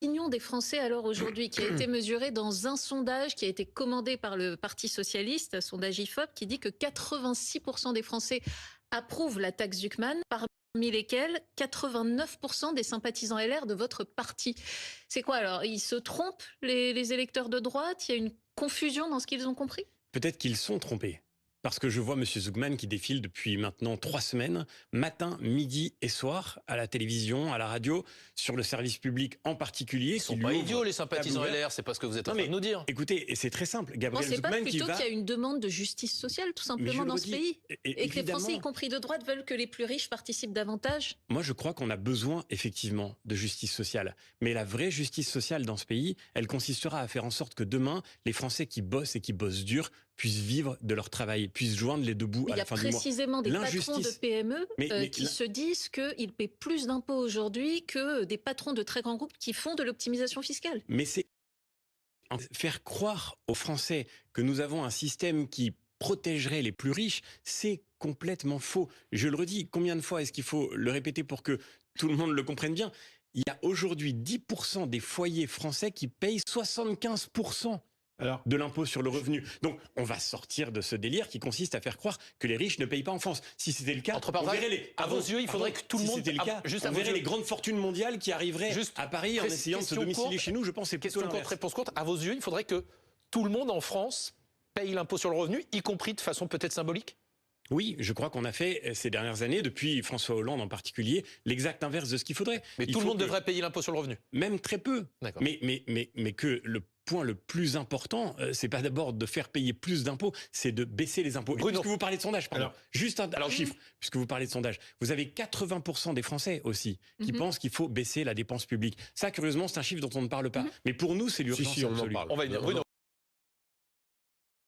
L'opinion des Français alors aujourd'hui, qui a été mesurée dans un sondage qui a été commandé par le Parti socialiste, un sondage IFOP, qui dit que 86% des Français approuvent la taxe Zuckman, parmi lesquels 89% des sympathisants LR de votre parti. C'est quoi alors? Ils se trompent, les électeurs de droite? Il y a une confusion dans ce qu'ils ont compris? Peut-être qu'ils sont trompés. Parce que je vois M. Zuckman qui défile depuis maintenant 3 semaines, matin, midi et soir, à la télévision, à la radio, sur le service public en particulier. Ils sont pas idiots, les sympathisants LR, c'est pas ce que vous êtes en train de nous dire. Écoutez, et c'est très simple. Gabriel C'est pas Zuckman plutôt qu'il y a une demande de justice sociale, tout simplement, dans ce pays? Et que les Français, y compris de droite, veulent que les plus riches participent davantage? Moi, je crois qu'on a besoin, effectivement, de justice sociale. Mais la vraie justice sociale dans ce pays, elle consistera à faire en sorte que demain, les Français qui bossent et qui bossent dur puissent vivre de leur travail, puissent joindre les deux bouts à la fin du mois. Il y a précisément des patrons de PME qui se disent qu'ils paient plus d'impôts aujourd'hui que des patrons de très grands groupes qui font de l'optimisation fiscale. Mais c'est faire croire aux Français que nous avons un système qui protégerait les plus riches, c'est complètement faux. Je le redis, combien de fois est-ce qu'il faut le répéter pour que tout le monde le comprenne bien? Il y a aujourd'hui 10% des foyers français qui payent 75% de l'impôt sur le revenu. Donc, on va sortir de ce délire qui consiste à faire croire que les riches ne payent pas en France. Si c'était le cas, on verrait à vos yeux, il faudrait que tout le monde... Si c'était le cas, on verrait les grandes fortunes mondiales qui arriveraient à Paris en essayant de se domicilier chez nous. Je pense que c'est plutôt l'inverse. Réponse courte, à vos yeux, il faudrait que tout le monde en France paye l'impôt sur le revenu, y compris de façon peut-être symbolique? Oui, je crois qu'on a fait ces dernières années, depuis François Hollande en particulier, l'exact inverse de ce qu'il faudrait. Mais tout le monde devrait payer l'impôt sur le revenu? Même très peu. Mais que le point le plus important, c'est pas d'abord de faire payer plus d'impôts, c'est de baisser les impôts. Puisque vous parlez de sondage, pardon. Juste un chiffre, puisque vous parlez de sondage. Vous avez 80% des Français aussi qui pensent qu'il faut baisser la dépense publique. Ça, curieusement, c'est un chiffre dont on ne parle pas. Mais pour nous, c'est l'urgence absolue. On va y venir. Bruno.